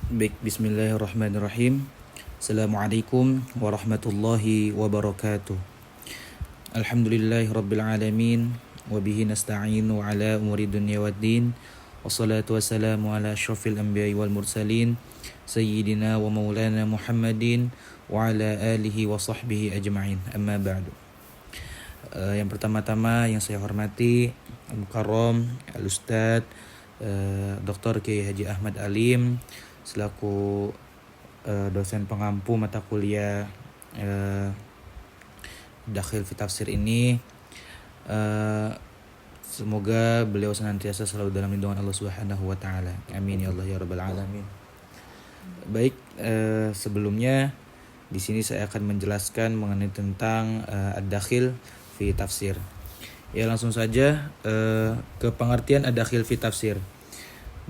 Baik, bismillahirrahmanirrahim. Assalamualaikum warahmatullahi wabarakatuh. Alhamdulillahi rabbil alamin. Wabihi nasta'inu ala umuri dunya waddin. Wassalatu wassalamu ala asyrafil anbiya'i wal mursalin. Sayyidina wa maulana Muhammadin. Wa ala alihi wa sahbihi ajma'in. Amma ba'du. Yang pertama-tama yang saya hormati Al-Mukarram, Al-Ustadz Dr. Kiai Haji Ahmad Alim selaku dosen pengampu mata kuliah Dakhil fi Tafsir ini. Semoga beliau senantiasa selalu dalam lindungan Allah Subhanahu wa taala. Amin ya Allah ya rabbal alamin. Baik, sebelumnya di sini saya akan menjelaskan mengenai tentang Ad-Dakhil fi Tafsir. Ya, langsung saja ke pengertian Ad-Dakhil fi Tafsir.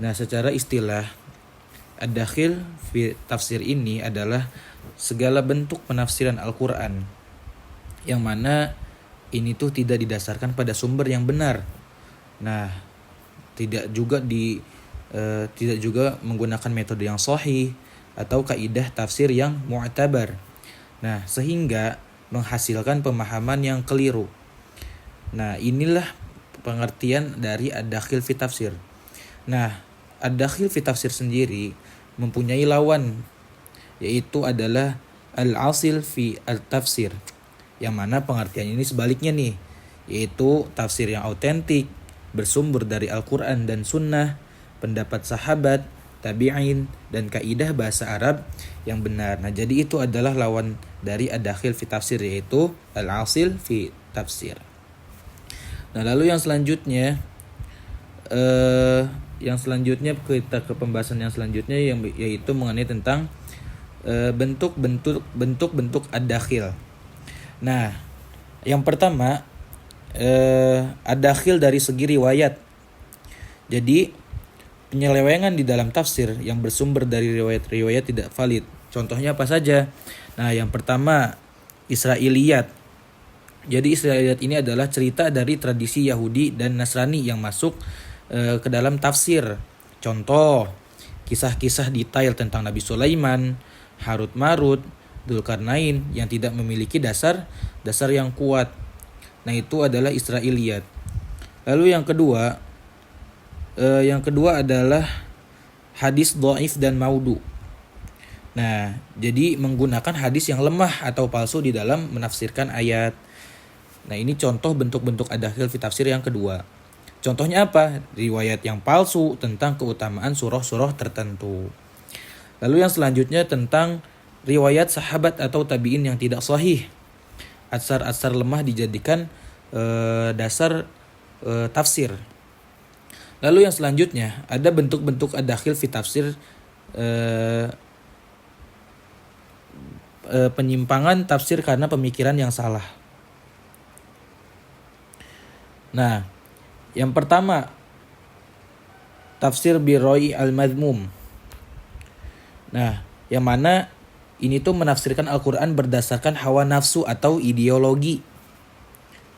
Nah, secara istilah Ad-Dakhil fi Tafsir ini adalah segala bentuk penafsiran Al-Quran yang mana ini tuh tidak didasarkan pada sumber yang benar. Nah, tidak juga menggunakan metode yang sahih atau kaidah tafsir yang mu'tabar. Nah, sehingga menghasilkan pemahaman yang keliru. Nah, inilah pengertian dari Ad-Dakhil fi Tafsir. Nah, Ad-Dakhil fi Tafsir sendiri mempunyai lawan, yaitu adalah Al-Asil fi Al-Tafsir, yang mana pengertian ini sebaliknya nih, yaitu tafsir yang autentik, bersumber dari Al-Quran dan Sunnah, pendapat sahabat, tabi'in, dan kaidah bahasa Arab yang benar. Nah, jadi itu adalah lawan dari Ad-Dakhil fi Tafsir, yaitu Al-Asil fi Tafsir. Nah, lalu yang selanjutnya kita ke pembahasan yang selanjutnya yaitu mengenai tentang bentuk-bentuk Ad-Dakhil. Nah, yang pertama Ad-Dakhil dari segi riwayat. Jadi penyelewengan di dalam tafsir yang bersumber dari riwayat-riwayat tidak valid. Contohnya apa saja? Nah, yang pertama Israiliyat. Jadi Israiliyat ini adalah cerita dari tradisi Yahudi dan Nasrani yang masuk ke dalam tafsir. Contoh, kisah-kisah detail tentang Nabi Sulaiman, Harut Marut, Dzulkarnain yang tidak memiliki dasar yang kuat. Nah, itu adalah Israiliyat. Lalu yang kedua adalah hadis dhaif dan maudhu. Nah, jadi menggunakan hadis yang lemah atau palsu di dalam menafsirkan ayat. Nah, ini contoh bentuk-bentuk Ad-Dakhil fi Tafsir yang kedua. Contohnya apa? Riwayat yang palsu tentang keutamaan surah-surah tertentu. Lalu yang selanjutnya tentang riwayat sahabat atau tabi'in yang tidak sahih. Atsar lemah dijadikan dasar tafsir. Lalu yang selanjutnya ada bentuk-bentuk Ad-Dakhil fi Tafsir, penyimpangan tafsir karena pemikiran yang salah. Nah, yang pertama tafsir biroi al-madmum. Nah, yang mana ini tuh menafsirkan Al-Quran berdasarkan hawa nafsu atau ideologi.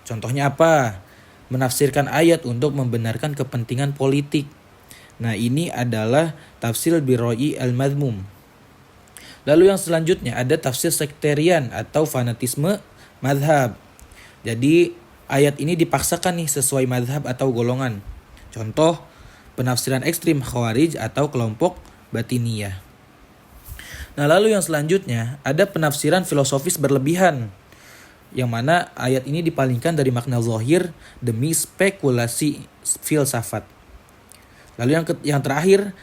Contohnya apa? Menafsirkan ayat untuk membenarkan kepentingan politik. Nah, ini adalah tafsir biroi al-madmum. Lalu yang selanjutnya ada tafsir sektarian atau fanatisme madhab. Jadi ayat ini dipaksakan nih sesuai madhab atau golongan. Contoh, penafsiran ekstrim Khawarij atau kelompok Batiniyah. Nah, lalu yang selanjutnya ada penafsiran filosofis berlebihan, yang mana ayat ini dipalingkan dari makna zahir demi spekulasi filsafat. Lalu yang terakhir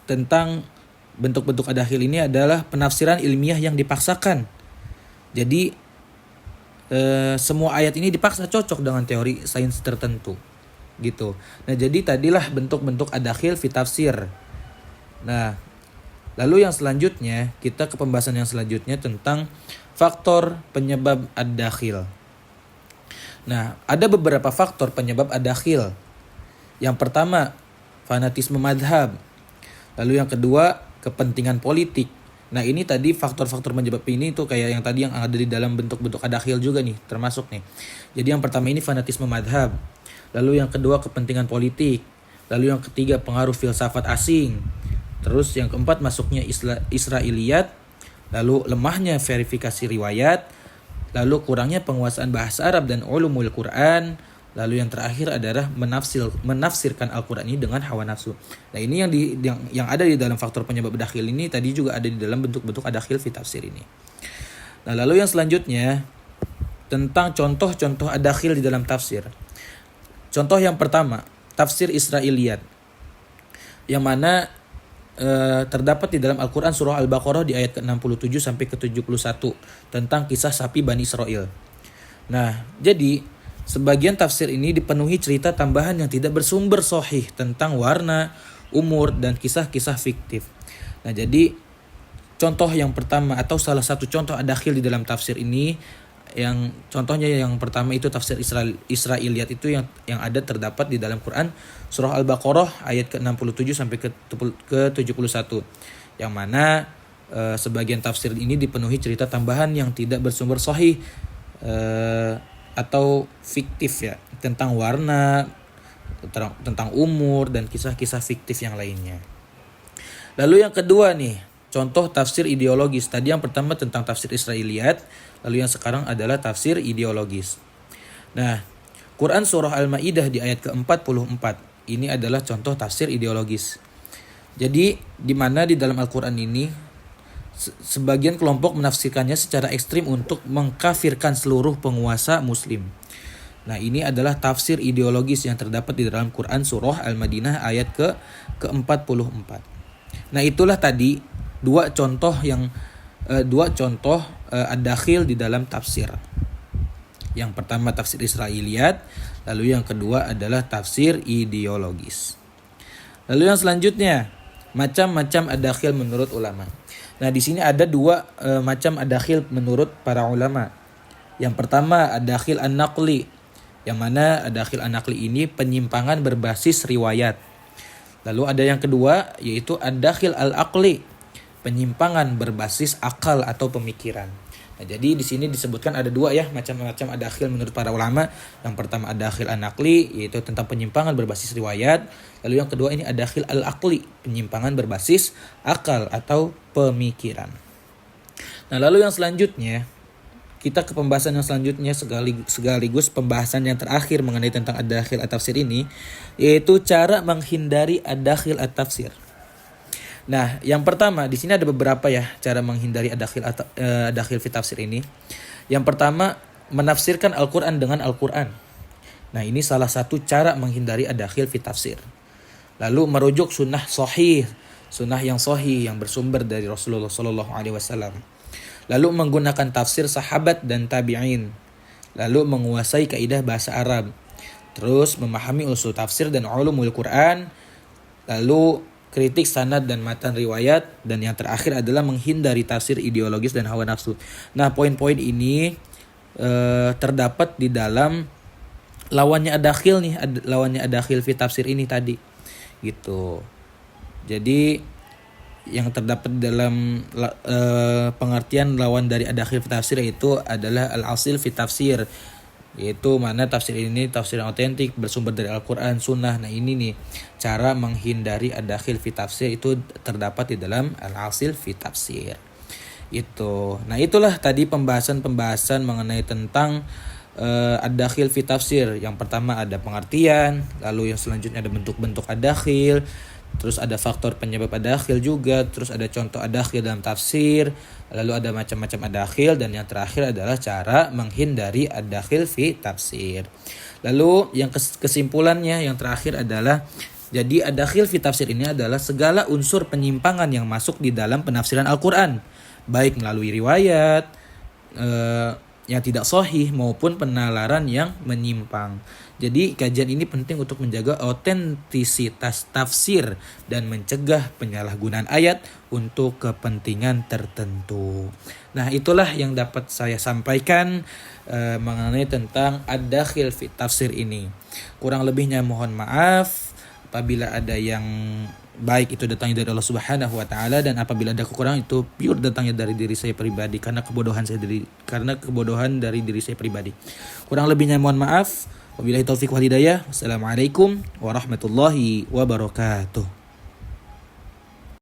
tentang bentuk-bentuk Ad-Dakhil ini adalah penafsiran ilmiah yang dipaksakan. Jadi semua ayat ini dipaksa cocok dengan teori sains tertentu gitu. Nah, jadi tadilah bentuk-bentuk Ad-Dakhil fi Tafsir. Nah, lalu yang selanjutnya kita ke pembahasan yang selanjutnya tentang faktor penyebab Ad-Dakhil. Nah, ada beberapa faktor penyebab Ad-Dakhil. Yang pertama, fanatisme madhab. Lalu yang kedua, kepentingan politik. Nah, ini tadi faktor-faktor penyebab ini tuh kayak yang tadi yang ada di dalam bentuk-bentuk Ad-Dakhil juga nih, termasuk nih. Jadi yang pertama ini fanatisme madhab. Lalu yang kedua kepentingan politik. Lalu yang ketiga pengaruh filsafat asing. Terus yang keempat masuknya Israiliyat, lalu lemahnya verifikasi riwayat, lalu kurangnya penguasaan bahasa Arab dan ulumul Quran, lalu yang terakhir adalah menafsirkan Al-Quran ini dengan hawa nafsu. Nah ini yang ada di dalam faktor penyebab dakhil ini tadi juga ada di dalam bentuk-bentuk adakhil fi tafsir ini. Nah lalu yang selanjutnya tentang contoh-contoh adakhil di dalam tafsir. Contoh yang pertama, tafsir Israiliyat, yang mana terdapat di dalam Al-Quran surah Al-Baqarah di ayat ke-67 sampai ke-71 tentang kisah sapi Bani Israel. Nah, jadi sebagian tafsir ini dipenuhi cerita tambahan yang tidak bersumber sahih tentang warna, umur, dan kisah-kisah fiktif. Nah, jadi contoh yang pertama atau salah satu contoh adakhil di dalam tafsir ini, yang contohnya yang pertama itu tafsir Israiliyat itu yang ada terdapat di dalam Quran surah Al-Baqarah ayat ke-67 sampai ke-71, yang mana sebagian tafsir ini dipenuhi cerita tambahan yang tidak bersumber sahih atau fiktif ya, tentang warna, tentang umur, dan kisah-kisah fiktif yang lainnya. Lalu yang kedua nih, contoh tafsir ideologis. Tadi yang pertama tentang tafsir Israiliyat, lalu yang sekarang adalah tafsir ideologis. Nah, Quran surah Al-Maidah di ayat ke-44 ini adalah contoh tafsir ideologis. Jadi di mana di dalam Al-Quran ini sebagian kelompok menafsirkannya secara ekstrim untuk mengkafirkan seluruh penguasa muslim. Nah, ini adalah tafsir ideologis yang terdapat di dalam Quran surah Al-Madinah ayat ke-44. Nah, itulah tadi dua contoh ad-dakhil di dalam tafsir. Yang pertama tafsir Israiliyat, lalu yang kedua adalah tafsir ideologis. Lalu yang selanjutnya, macam-macam ad-dakhil menurut ulama. Nah, di sini ada dua macam ad-dakhil menurut para ulama. Yang pertama ad-dakhil an-naqli, yang mana ad-dakhil an-naqli ini penyimpangan berbasis riwayat. Lalu ada yang kedua yaitu ad-dakhil al-aqli, penyimpangan berbasis akal atau pemikiran. Nah, jadi di sini disebutkan ada dua ya macam-macam ad-dakhil menurut para ulama. Yang pertama ad-dakhil an-naqli, yaitu tentang penyimpangan berbasis riwayat. Lalu yang kedua ini ad-dakhil al-aqli, penyimpangan berbasis akal atau pemikiran. Nah, lalu yang selanjutnya kita ke pembahasan yang selanjutnya sekaligus pembahasan yang terakhir mengenai tentang ad-dakhil at-tafsir ini, yaitu cara menghindari ad-dakhil at-tafsir. Nah, yang pertama di sini ada beberapa ya cara menghindari ad-dakhil fi tafsir ini. Yang pertama, menafsirkan Al-Qur'an dengan Al-Qur'an. Nah, ini salah satu cara menghindari ad-dakhil fi tafsir. Lalu merujuk sunnah yang sahih yang bersumber dari Rasulullah SAW. Lalu menggunakan tafsir sahabat dan tabi'in. Lalu menguasai kaidah bahasa Arab. Terus memahami usul tafsir dan ulumul Quran. Lalu kritik sanad dan matan riwayat, dan yang terakhir adalah menghindari tafsir ideologis dan hawa nafsu. Nah, poin-poin ini terdapat di dalam lawannya ad-dakhil nih, lawannya ad-dakhil fi tafsir ini tadi. Gitu. Jadi yang terdapat dalam pengertian lawan dari ad-dakhil fi tafsir itu adalah al-asil fi tafsir, yaitu mana tafsir ini tafsir yang otentik bersumber dari Al-Quran, Sunnah. Nah, ini nih cara menghindari ad-dakhil fi tafsir itu terdapat di dalam al-asil fi tafsir itu. Nah, itulah tadi pembahasan mengenai tentang ad-dakhil fi tafsir. Yang pertama ada pengertian, lalu yang selanjutnya ada bentuk-bentuk ad-dakhil, terus ada faktor penyebab ad-dakhil juga, terus ada contoh ad-dakhil dalam tafsir, lalu ada macam-macam ad-dakhil, dan yang terakhir adalah cara menghindari ad-dakhil fi tafsir. Lalu yang kesimpulannya yang terakhir adalah, jadi ad-dakhil fi tafsir ini adalah segala unsur penyimpangan yang masuk di dalam penafsiran Al-Quran, baik melalui riwayat yang tidak sahih maupun penalaran yang menyimpang. Jadi kajian ini penting untuk menjaga otentisitas tafsir dan mencegah penyalahgunaan ayat untuk kepentingan tertentu. Nah, itulah yang dapat saya sampaikan mengenai tentang ad-dakhil fi tafsir ini. Kurang lebihnya mohon maaf apabila ada yang baik itu datangnya dari Allah Subhanahu wa taala, dan apabila ada kekurangan itu pure datangnya dari diri saya pribadi karena kebodohan dari diri saya pribadi. Kurang lebihnya mohon maaf. Wabillahi taufiq wal hidayah. Wassalamualaikum warahmatullahi wabarakatuh.